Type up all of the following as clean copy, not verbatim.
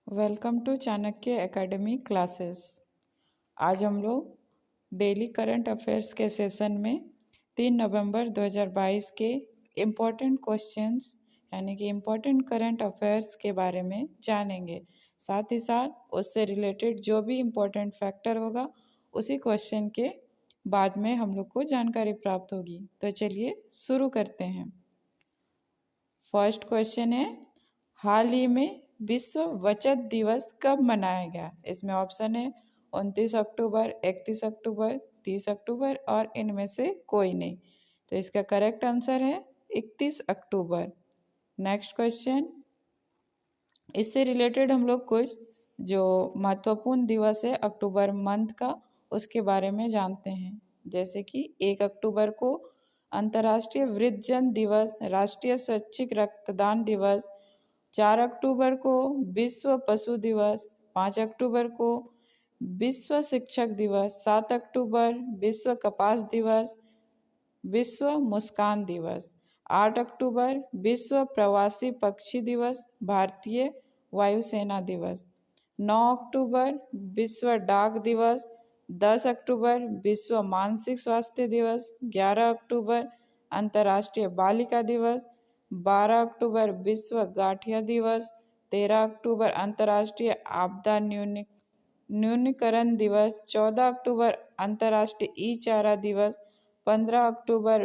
Welcome to Chanakya academy classes. आज हम लोग डेली करंट अफेयर्स के सेशन में 3 नवंबर 2022 के इम्पोर्टेंट क्वेश्चंस यानी कि इम्पोर्टेंट करंट अफेयर्स के बारे में जानेंगे। साथ ही साथ उससे रिलेटेड जो भी इम्पोर्टेंट फैक्टर होगा उसी क्वेश्चन के बाद में हम लोग को जानकारी प्राप्त होगी। तो चलिए शुरू करते हैं। फर्स्ट क्वेश्चन है, हाल ही में विश्व बचत दिवस कब मनाया गया? इसमें ऑप्शन है 29 अक्टूबर, 31 अक्टूबर, 30 अक्टूबर और इनमें से कोई नहीं। तो इसका करेक्ट आंसर है 31 अक्टूबर। नेक्स्ट क्वेश्चन, इससे रिलेटेड हम लोग कुछ जो महत्वपूर्ण दिवस है अक्टूबर मंथ का उसके बारे में जानते हैं। जैसे कि 1 अक्टूबर को अंतर्राष्ट्रीय वृद्धजन दिवस, राष्ट्रीय स्वैच्छिक रक्तदान दिवस, 4 अक्टूबर को विश्व पशु दिवस, 5 अक्टूबर को विश्व शिक्षक दिवस, 7 अक्टूबर विश्व कपास दिवस, विश्व मुस्कान दिवस, 8 अक्टूबर विश्व प्रवासी पक्षी दिवस, भारतीय वायुसेना दिवस, 9 अक्टूबर विश्व डाक दिवस, 10 अक्टूबर विश्व मानसिक स्वास्थ्य दिवस, 11 अक्टूबर अंतर्राष्ट्रीय बालिका दिवस, 12 अक्टूबर विश्व गाठिया दिवस, 13 अक्टूबर अंतर्राष्ट्रीय आपदा न्यूनीकरण दिवस, 14 अक्टूबर अंतर्राष्ट्रीय ई चारा दिवस, 15 अक्टूबर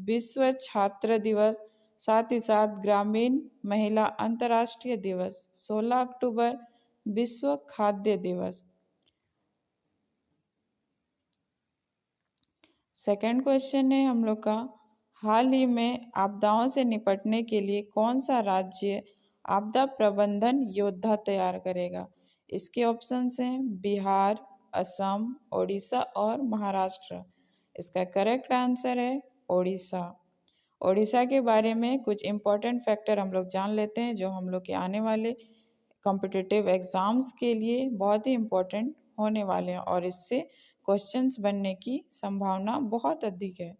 विश्व छात्र दिवस, साथ ही साथ ग्रामीण महिला अंतर्राष्ट्रीय दिवस, 16 अक्टूबर विश्व खाद्य दिवस। सेकंड क्वेश्चन है हम लोग का, हाल ही में आपदाओं से निपटने के लिए कौन सा राज्य आपदा प्रबंधन योद्धा तैयार करेगा? इसके ऑप्शंस हैं बिहार, असम, ओडिशा और महाराष्ट्र। इसका करेक्ट आंसर है ओडिशा। ओडिशा के बारे में कुछ इम्पोर्टेंट फैक्टर हम लोग जान लेते हैं जो हम लोग के आने वाले कॉम्पिटिटिव एग्जाम्स के लिए बहुत ही इम्पोर्टेंट होने वाले हैं और इससे क्वेश्चंस बनने की संभावना बहुत अधिक है।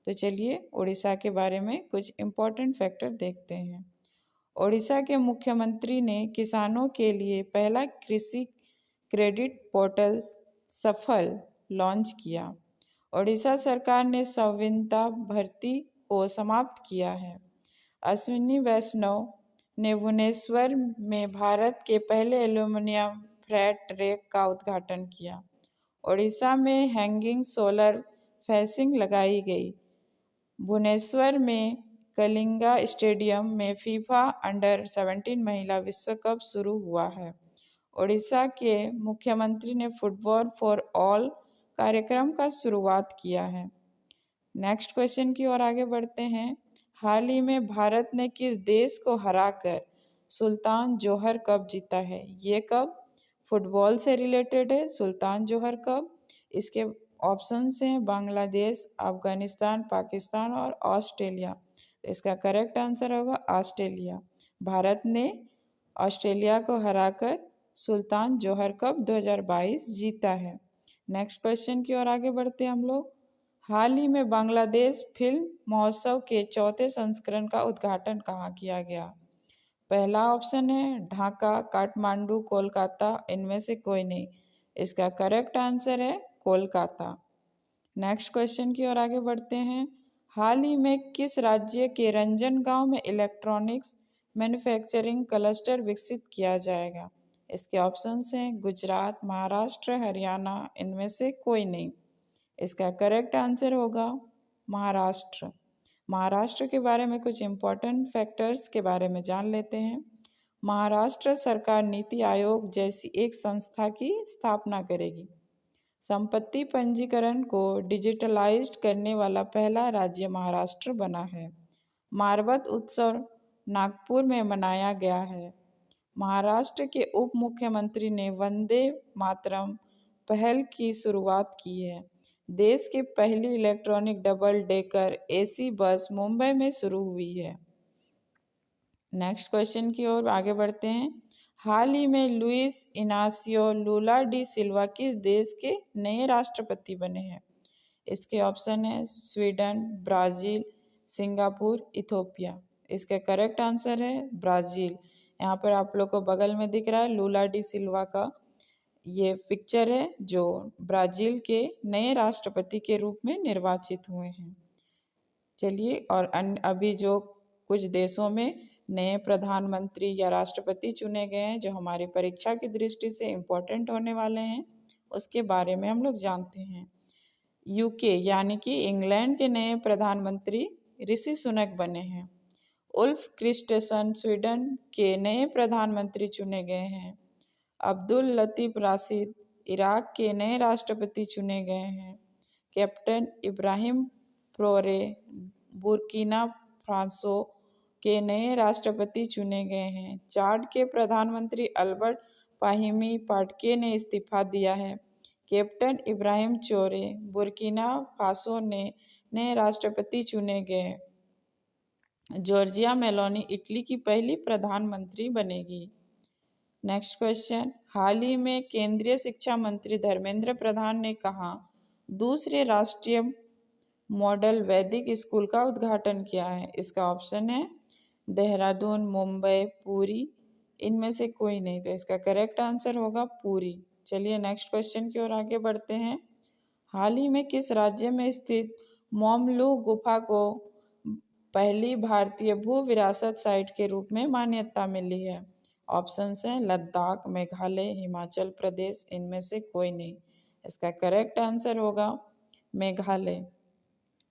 तो चलिए उड़ीसा के बारे में कुछ इम्पोर्टेंट फैक्टर देखते हैं। ओडिशा के मुख्यमंत्री ने किसानों के लिए पहला कृषि क्रेडिट पोर्टल सफल लॉन्च किया। ओडिशा सरकार ने संविदा भर्ती को समाप्त किया है। अश्विनी वैष्णव ने भुवनेश्वर में भारत के पहले एल्यूमिनियम फ्लैट रेक का उद्घाटन किया। ओडिशा में हैंगिंग सोलर फेंसिंग लगाई गई। भुवनेश्वर में कलिंगा स्टेडियम में फीफा अंडर 17 महिला विश्व कप शुरू हुआ है। ओडिशा के मुख्यमंत्री ने फुटबॉल फॉर ऑल कार्यक्रम का शुरुआत किया है। नेक्स्ट क्वेश्चन की ओर आगे बढ़ते हैं। हाल ही में भारत ने किस देश को हराकर सुल्तान जोहर कप जीता है? ये कप फुटबॉल से रिलेटेड है। सुल्तान जोहर कप, इसके ऑप्शंस हैं बांग्लादेश, अफगानिस्तान, पाकिस्तान और ऑस्ट्रेलिया। इसका करेक्ट आंसर होगा ऑस्ट्रेलिया। भारत ने ऑस्ट्रेलिया को हराकर सुल्तान जोहर कप 2022 जीता है। नेक्स्ट क्वेश्चन की ओर आगे बढ़ते हैं हम लोग। हाल ही में बांग्लादेश फिल्म महोत्सव के 4थे संस्करण का उद्घाटन कहाँ किया गया? पहला ऑप्शन है ढाका, काठमांडू, कोलकाता, इनमें से कोई नहीं। इसका करेक्ट आंसर है कोलकाता। नेक्स्ट क्वेश्चन की ओर आगे बढ़ते हैं। हाल ही में किस राज्य के रंजनगांव में इलेक्ट्रॉनिक्स मैन्युफैक्चरिंग क्लस्टर विकसित किया जाएगा? इसके ऑप्शंस हैं गुजरात, महाराष्ट्र, हरियाणा, इनमें से कोई नहीं। इसका करेक्ट आंसर होगा महाराष्ट्र। महाराष्ट्र के बारे में कुछ इम्पोर्टेंट फैक्टर्स के बारे में जान लेते हैं। महाराष्ट्र सरकार नीति आयोग जैसी एक संस्था की स्थापना करेगी। संपत्ति पंजीकरण को डिजिटलाइज्ड करने वाला पहला राज्य महाराष्ट्र बना है। मारवत उत्सव नागपुर में मनाया गया है। महाराष्ट्र के उप मुख्यमंत्री ने वंदे मातरम पहल की शुरुआत की है। देश की पहली electronic double decker AC bus Mumbai में शुरू हुई है। नेक्स्ट क्वेश्चन की ओर आगे बढ़ते हैं। हाल ही में लुइस इनासियो लूला डी सिल्वा किस देश के नए राष्ट्रपति बने हैं? इसके ऑप्शन है स्वीडन, ब्राज़ील, सिंगापुर, इथोपिया। इसका करेक्ट आंसर है ब्राज़ील। यहाँ पर आप लोग को बगल में दिख रहा है लूला डी सिल्वा का ये पिक्चर है, जो ब्राजील के नए राष्ट्रपति के रूप में निर्वाचित हुए हैं। चलिए, और अभी जो कुछ देशों में नए प्रधानमंत्री या राष्ट्रपति चुने गए हैं जो हमारी परीक्षा की दृष्टि से इम्पोर्टेंट होने वाले हैं, उसके बारे में हम लोग जानते हैं। यूके यानी कि इंग्लैंड के नए प्रधानमंत्री ऋषि सुनक बने हैं। उल्फ क्रिस्टेसन स्वीडन के नए प्रधानमंत्री चुने गए हैं। अब्दुल लतीफ राशिद इराक के नए राष्ट्रपति चुने गए हैं। Captain Ibrahim Traore Burkina Faso के नए राष्ट्रपति चुने गए हैं। चाड के प्रधानमंत्री अल्बर्ट फाहिमी पाटके ने इस्तीफा दिया है। कैप्टन इब्राहिम चोरे बुर्किना फासो ने नए राष्ट्रपति चुने गए। जॉर्जिया मेलोनी इटली की पहली प्रधानमंत्री बनेगी। नेक्स्ट क्वेश्चन, हाल ही में केंद्रीय शिक्षा मंत्री धर्मेंद्र प्रधान ने कहा दूसरे राष्ट्रीय मॉडल वैदिक स्कूल का उद्घाटन किया है? इसका ऑप्शन है देहरादून, मुंबई, पुरी, इनमें से कोई नहीं, तो इसका करेक्ट आंसर होगा पुरी। चलिए नेक्स्ट क्वेश्चन की ओर आगे बढ़ते हैं। हाल ही में किस राज्य में स्थित मोमलू गुफा को पहली भारतीय भू विरासत साइट के रूप में मान्यता मिली है? ऑप्शंस हैं लद्दाख, मेघालय, हिमाचल प्रदेश, इनमें से कोई नहीं। इसका करेक्ट आंसर होगा मेघालय।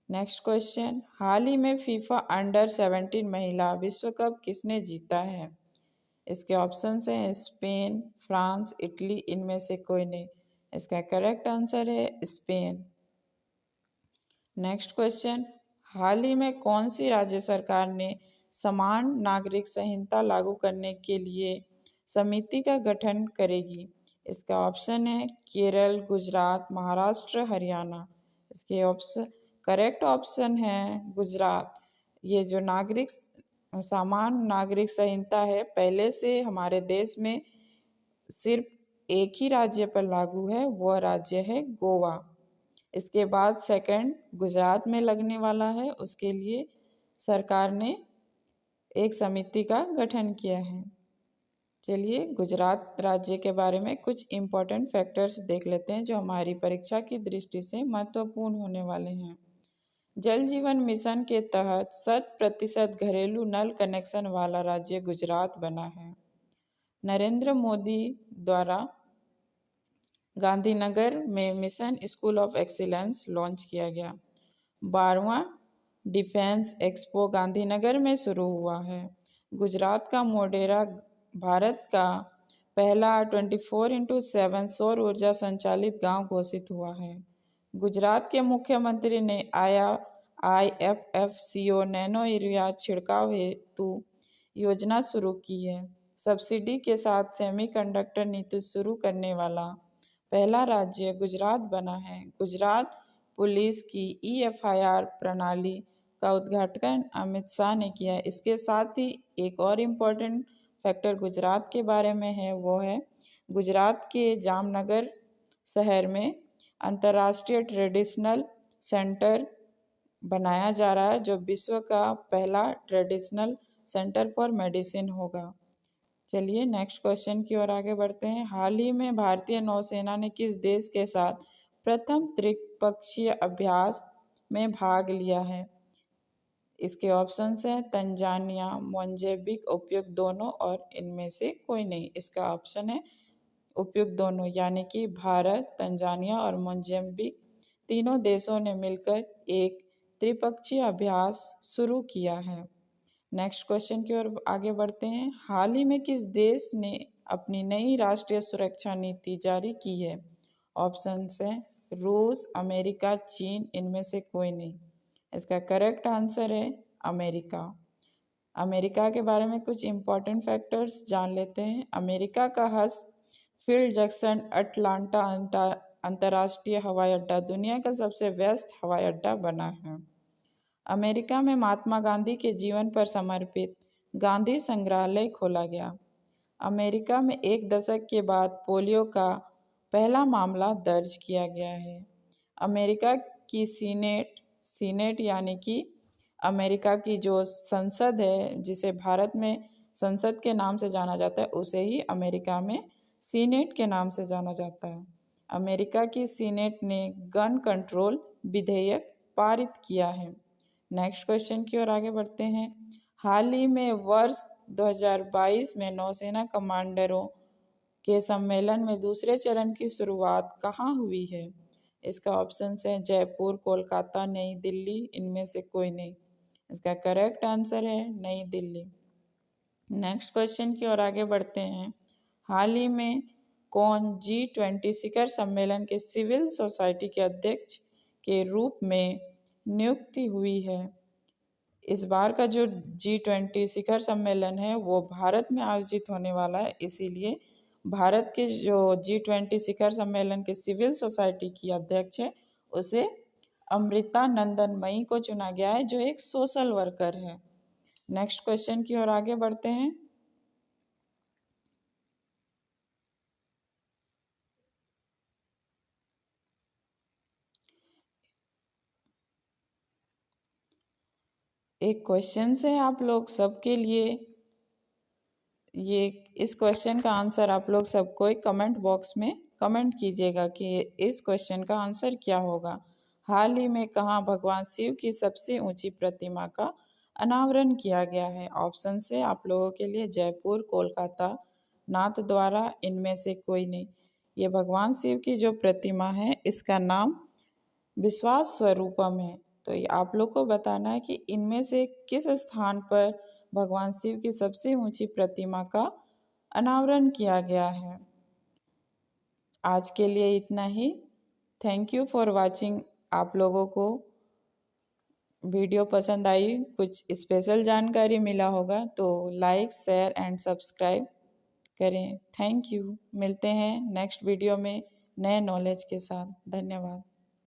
नेक्स्ट क्वेश्चन, हाल ही में फीफा अंडर 17 महिला विश्व कप किसने जीता है? इसके ऑप्शंस हैं स्पेन, फ्रांस, इटली, इनमें से कोई नहीं। इसका करेक्ट आंसर है स्पेन। नेक्स्ट क्वेश्चन, हाल ही में कौन सी राज्य सरकार ने समान नागरिक संहिता लागू करने के लिए समिति का गठन करेगी? इसका ऑप्शन है केरल, गुजरात, महाराष्ट्र, हरियाणा। इसके करेक्ट ऑप्शन है गुजरात। ये जो समान नागरिक संहिता है, पहले से हमारे देश में सिर्फ एक ही राज्य पर लागू है, वह राज्य है गोवा। इसके बाद सेकंड गुजरात में लगने वाला है, उसके लिए सरकार ने एक समिति का गठन किया है। चलिए गुजरात राज्य के बारे में कुछ इम्पोर्टेंट फैक्टर्स देख लेते हैं जो हमारी परीक्षा की दृष्टि से महत्वपूर्ण होने वाले हैं। जल जीवन मिशन के तहत 100% घरेलू नल कनेक्शन वाला राज्य गुजरात बना है। नरेंद्र मोदी द्वारा गांधीनगर में mission school of excellence launch किया गया। 12वां डिफेंस एक्सपो गांधीनगर में शुरू हुआ है। गुजरात का मोढेरा भारत का पहला 24x7 सौर ऊर्जा संचालित गांव घोषित हुआ है। गुजरात के मुख्यमंत्री ने IFFCO नैनो यूरिया छिड़काव हेतु योजना शुरू की है। सब्सिडी के साथ सेमीकंडक्टर नीति शुरू करने वाला पहला राज्य गुजरात बना है। गुजरात पुलिस की EFIR प्रणाली का उद्घाटन अमित शाह ने किया। इसके साथ ही एक और इम्पोर्टेंट फैक्टर गुजरात के बारे में है, वो है गुजरात के जामनगर शहर में अंतर्राष्ट्रीय ट्रेडिशनल सेंटर बनाया जा रहा है, जो विश्व का पहला ट्रेडिशनल सेंटर फॉर मेडिसिन होगा। चलिए नेक्स्ट क्वेश्चन की ओर आगे बढ़ते हैं। हाल ही में भारतीय नौसेना ने किस देश के साथ प्रथम त्रिपक्षीय अभ्यास में भाग लिया है? इसके ऑप्शंस हैं तंजानिया, मोजाम्बिक, उपयुक्त दोनों और इनमें से कोई नहीं। इसका ऑप्शन है उपयुक्त दोनों, यानी कि भारत, तंजानिया और मोजाम्बिक तीनों देशों ने मिलकर एक त्रिपक्षीय अभ्यास शुरू किया है। नेक्स्ट क्वेश्चन की ओर आगे बढ़ते हैं। हाल ही में किस देश ने अपनी नई राष्ट्रीय सुरक्षा नीति जारी की है? ऑप्शंस हैं रूस, अमेरिका, चीन, इनमें से कोई नहीं। इसका करेक्ट आंसर है अमेरिका। अमेरिका के बारे में कुछ इम्पोर्टेंट फैक्टर्स जान लेते हैं। अमेरिका का फील्ड जैक्सन अटलांटा अंतर्राष्ट्रीय हवाई अड्डा दुनिया का सबसे व्यस्त हवाई अड्डा बना है। अमेरिका में महात्मा गांधी के जीवन पर समर्पित गांधी संग्रहालय खोला गया। अमेरिका में एक दशक के बाद पोलियो का पहला मामला दर्ज किया गया है। अमेरिका की सीनेट यानी कि अमेरिका की जो संसद है, जिसे भारत में संसद के नाम से जाना जाता है उसे ही अमेरिका में सीनेट के नाम से जाना जाता है। अमेरिका की सीनेट ने गन कंट्रोल विधेयक पारित किया है। नेक्स्ट क्वेश्चन की ओर आगे बढ़ते हैं। हाल ही में वर्ष 2022 में नौसेना कमांडरों के सम्मेलन में दूसरे चरण की शुरुआत कहाँ हुई है? इसका ऑप्शन है जयपुर, कोलकाता, नई दिल्ली, इनमें से कोई नहीं। इसका करेक्ट आंसर है नई दिल्ली। नेक्स्ट क्वेश्चन की ओर आगे बढ़ते हैं। हाल ही में कौन G20 शिखर सम्मेलन के सिविल सोसाइटी के अध्यक्ष के रूप में नियुक्ति हुई है? इस बार का जो G20 शिखर सम्मेलन है वो भारत में आयोजित होने वाला है, इसीलिए भारत के जो G20 शिखर सम्मेलन के सिविल सोसाइटी की अध्यक्ष है उसे अमृता नंदन मई को चुना गया है, जो एक सोशल वर्कर है। नेक्स्ट क्वेश्चन की ओर आगे बढ़ते हैं। एक क्वेश्चन है आप लोग सबके लिए, ये इस क्वेश्चन का आंसर आप लोग सबको कमेंट बॉक्स में कमेंट कीजिएगा कि इस क्वेश्चन का आंसर क्या होगा। हाल ही में कहाँ भगवान शिव की सबसे ऊंची प्रतिमा का अनावरण किया गया है? ऑप्शन से आप लोगों के लिए जयपुर, कोलकाता, नाथद्वारा, इनमें से कोई नहीं। ये भगवान शिव की जो प्रतिमा है इसका नाम विश्वास स्वरूपम है। तो ये आप लोग को बताना है कि इनमें से किस स्थान पर भगवान शिव की सबसे ऊंची प्रतिमा का अनावरण किया गया है। आज के लिए इतना ही। Thank you for watching. आप लोगों को वीडियो पसंद आई, कुछ स्पेशल जानकारी मिला होगा तो लाइक, शेयर एंड सब्सक्राइब करें। Thank you. मिलते हैं नेक्स्ट वीडियो में नए नॉलेज के साथ। धन्यवाद।